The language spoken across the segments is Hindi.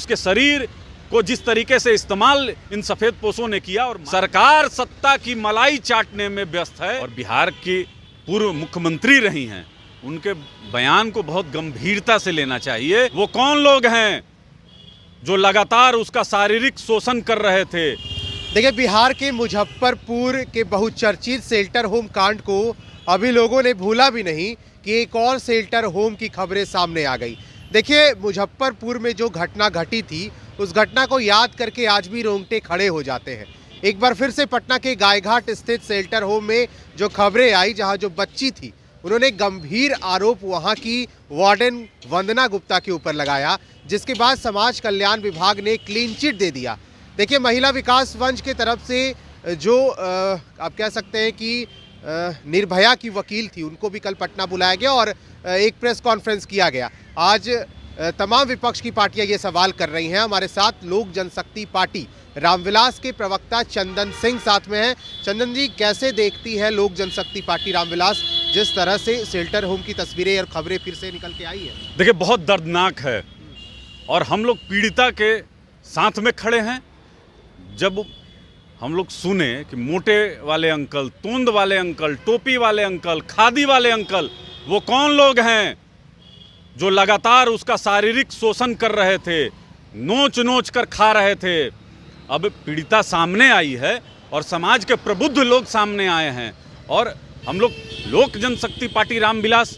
उसके शरीर को जिस तरीके से इस्तेमाल इन सफेद पोशों ने किया, और सरकार सत्ता की मलाई चाटने में व्यस्त है। और बिहार की पूर्व मुख्यमंत्री रही हैं, उनके बयान को बहुत गंभीरता से लेना चाहिए। वो कौन लोग हैं जो लगातार उसका शारीरिक शोषण कर रहे थे? देखिए, बिहार के मुजफ्फरपुर के बहुचर्चित शेल्टर होम कांड को अभी लोगों ने भूला भी नहीं कि एक और शेल्टर होम की खबरें सामने आ गई। देखिए, मुजफ्फरपुर में जो घटना घटी थी, उस घटना को याद करके आज भी रोंगटे खड़े हो जाते हैं। एक बार फिर से पटना के गायघाट स्थित शेल्टर होम में जो खबरें आई, जहां जो बच्ची थी, उन्होंने गंभीर आरोप वहां की वार्डन वंदना गुप्ता के ऊपर लगाया, जिसके बाद समाज कल्याण विभाग ने क्लीन चिट दे दिया। देखिए, महिला विकास मंच की तरफ से जो आप कह सकते हैं कि निर्भया की वकील थी, उनको भी कल पटना बुलाया गया और एक प्रेस कॉन्फ्रेंस किया गया। आज तमाम विपक्ष की पार्टियां ये सवाल कर रही हैं। हमारे साथ लोक जनशक्ति पार्टी रामविलास के प्रवक्ता चंदन सिंह साथ में हैं। चंदन जी, कैसे देखती है लोक जनशक्ति पार्टी रामविलास जिस तरह से शेल्टर होम की तस्वीरें और खबरें फिर से निकल के आई है? देखिए, बहुत दर्दनाक है और हम लोग पीड़िता के साथ में खड़े हैं। जब हम लोग सुने कि मोटे वाले अंकल, तोंद वाले अंकल, टोपी वाले अंकल, खादी वाले अंकल, वो कौन लोग हैं जो लगातार उसका शारीरिक शोषण कर रहे थे, नोच नोच कर खा रहे थे। अब पीड़िता सामने आई है और समाज के प्रबुद्ध लोग सामने आए हैं। और हम लोग लोक जनशक्ति पार्टी रामविलास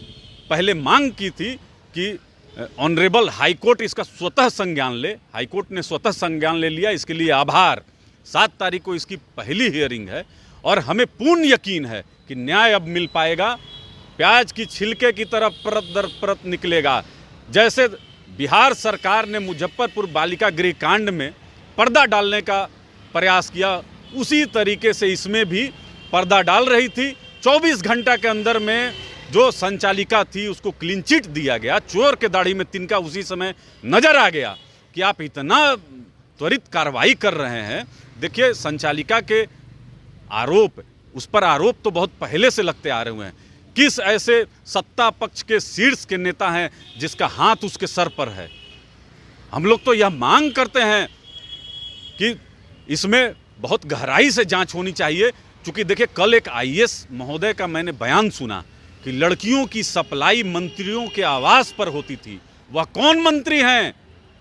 पहले मांग की थी कि ऑनरेबल हाईकोर्ट इसका स्वतः संज्ञान ले। हाईकोर्ट ने स्वतः संज्ञान ले लिया, इसके लिए आभार। 7 तारीख को इसकी पहली हियरिंग है और हमें पूर्ण यकीन है कि न्याय अब मिल पाएगा। प्याज की छिलके की तरह परत दर परत निकलेगा। जैसे बिहार सरकार ने मुजफ्फरपुर बालिका गृह कांड में पर्दा डालने का प्रयास किया, उसी तरीके से इसमें भी पर्दा डाल रही थी। 24 घंटा के अंदर में जो संचालिका थी उसको क्लीन चिट दिया गया। चोर के दाढ़ी में तिनका उसी समय नजर आ गया कि आप इतना त्वरित कार्रवाई कर रहे हैं। देखिए, संचालिका के आरोप, उस पर आरोप तो बहुत पहले से लगते आ रहे हैं। किस ऐसे सत्ता पक्ष के शीर्ष के नेता हैं जिसका हाथ उसके सर पर है? हम लोग तो यह मांग करते हैं कि इसमें बहुत गहराई से जांच होनी चाहिए। क्योंकि देखिए, कल एक आईएएस महोदय का मैंने बयान सुना कि लड़कियों की सप्लाई मंत्रियों के आवास पर होती थी। वह कौन मंत्री हैं,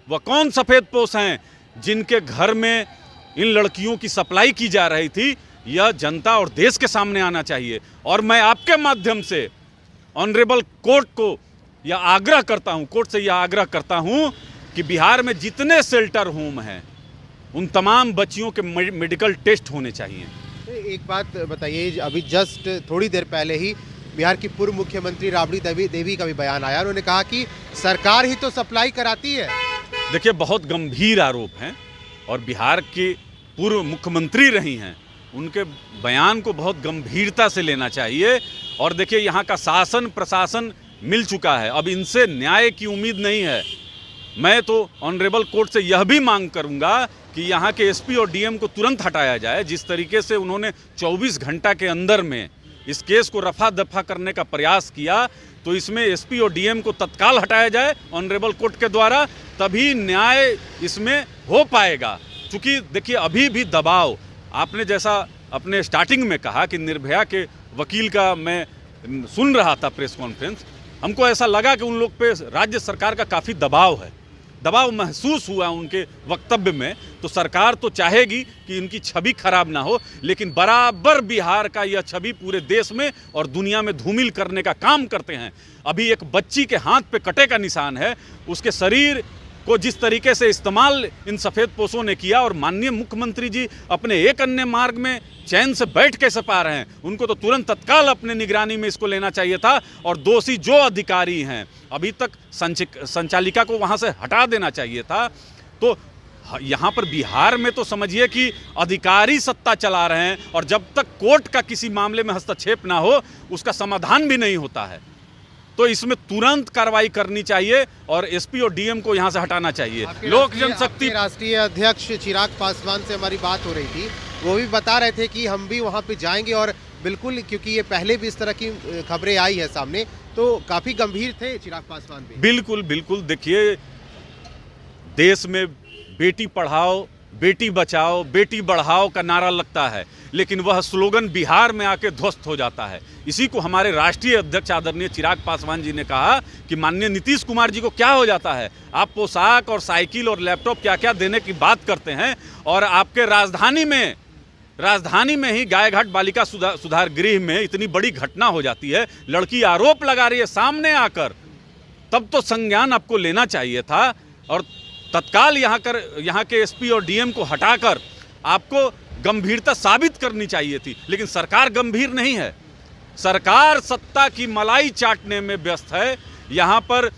वह कौन सफेदपोश हैं जिनके घर में इन लड़कियों की सप्लाई की जा रही थी? यह जनता और देश के सामने आना चाहिए। और मैं आपके माध्यम से ऑनरेबल कोर्ट को यह आग्रह करता हूं, कोर्ट से यह आग्रह करता हूं कि बिहार में जितने शेल्टर होम हैं, उन तमाम बच्चियों के मेडिकल टेस्ट होने चाहिए। एक बात बताइए, अभी जस्ट थोड़ी देर पहले ही बिहार की पूर्व मुख्यमंत्री राबड़ी देवी का भी बयान आया। उन्होंने कहा कि सरकार ही तो सप्लाई कराती है। देखिए, बहुत गंभीर आरोप हैं और बिहार की पूर्व मुख्यमंत्री रही हैं, उनके बयान को बहुत गंभीरता से लेना चाहिए। और देखिए, यहाँ का शासन प्रशासन मिल चुका है, अब इनसे न्याय की उम्मीद नहीं है। मैं तो ऑनरेबल कोर्ट से यह भी मांग करूँगा कि यहाँ के एसपी और डीएम को तुरंत हटाया जाए। जिस तरीके से उन्होंने 24 घंटा के अंदर में इस केस को रफा दफा करने का प्रयास किया, तो इसमें एसपी और डीएम को तत्काल हटाया जाए ऑनरेबल कोर्ट के द्वारा, तभी न्याय इसमें हो पाएगा। क्योंकि देखिए, अभी भी दबाव, आपने जैसा अपने स्टार्टिंग में कहा कि निर्भया के वकील का मैं सुन रहा था प्रेस कॉन्फ्रेंस, हमको ऐसा लगा कि उन लोग पे राज्य सरकार का काफ़ी दबाव है, दबाव महसूस हुआ उनके वक्तव्य में। तो सरकार तो चाहेगी कि इनकी छवि खराब ना हो, लेकिन बराबर बिहार का यह छवि पूरे देश में और दुनिया में धूमिल करने का काम करते हैं। अभी एक बच्ची के हाथ पे कटे का निशान है, उसके शरीर को जिस तरीके से इस्तेमाल इन सफेदपोशों ने किया, और माननीय मुख्यमंत्री जी अपने एक अन्य मार्ग में चैन से बैठ कैसे पा रहे हैं? उनको तो तुरंत तत्काल अपने निगरानी में इसको लेना चाहिए था। और दोषी जो अधिकारी हैं, अभी तक संचालिका को वहां से हटा देना चाहिए था। तो यहाँ पर बिहार में तो समझिए कि अधिकारी सत्ता चला रहे हैं, और जब तक कोर्ट का किसी मामले में हस्तक्षेप ना हो, उसका समाधान भी नहीं होता है। तो इसमें तुरंत कार्रवाई करनी चाहिए और एसपी और डीएम को यहां से हटाना चाहिए। लोक जनशक्ति राष्ट्रीय अध्यक्ष चिराग पासवान से हमारी बात हो रही थी, वो भी बता रहे थे कि हम भी वहां पे जाएंगे, और बिल्कुल, क्योंकि ये पहले भी इस तरह की खबरें आई है सामने, तो काफी गंभीर थे चिराग पासवान भी। बिल्कुल बिल्कुल। देखिए, देश में बेटी पढ़ाओ, बेटी बचाओ, बेटी बढ़ाओ का नारा लगता है, लेकिन वह स्लोगन बिहार में आके ध्वस्त हो जाता है। इसी को हमारे राष्ट्रीय अध्यक्ष आदरणीय चिराग पासवान जी ने कहा कि माननीय नीतीश कुमार जी को क्या हो जाता है, आप पोशाक और साइकिल और लैपटॉप क्या क्या देने की बात करते हैं, और आपके राजधानी में ही गायघाट बालिका सुधार गृह में इतनी बड़ी घटना हो जाती है, लड़की आरोप लगा रही है सामने आकर, तब तो संज्ञान आपको लेना चाहिए था और तत्काल यहाँ के एसपी और डीएम को हटाकर आपको गंभीरता साबित करनी चाहिए थी। लेकिन सरकार गंभीर नहीं है, सरकार सत्ता की मलाई चाटने में व्यस्त है। यहाँ पर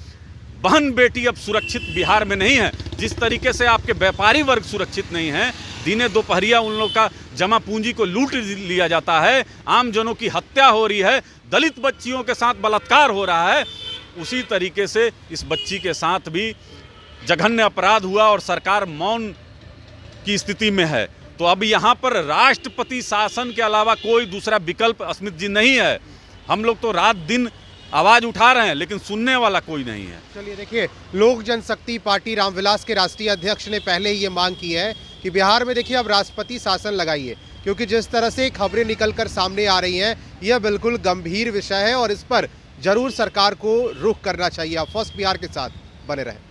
बहन बेटी अब सुरक्षित बिहार में नहीं है। जिस तरीके से आपके व्यापारी वर्ग सुरक्षित नहीं है, दिने दोपहरिया उन लोग का जमा पूंजी को लूट लिया जाता है, आम जनों की हत्या हो रही है, दलित बच्चियों के साथ बलात्कार हो रहा है, उसी तरीके से इस बच्ची के साथ भी जघन्य अपराध हुआ और सरकार मौन की स्थिति में है। तो अब यहाँ पर राष्ट्रपति शासन के अलावा कोई दूसरा विकल्प अस्मित जी नहीं है। हम लोग तो रात दिन आवाज़ उठा रहे हैं, लेकिन सुनने वाला कोई नहीं है। चलिए देखिए, लोक जनशक्ति पार्टी रामविलास के राष्ट्रीय अध्यक्ष ने पहले ही ये मांग की है कि बिहार में देखिए अब राष्ट्रपति शासन लगाइए, क्योंकि जिस तरह से खबरें निकलकर सामने आ रही हैं यह बिल्कुल गंभीर विषय है और इस पर जरूर सरकार को रुख करना चाहिए। आप फर्स्ट बिहार के साथ बने रहें।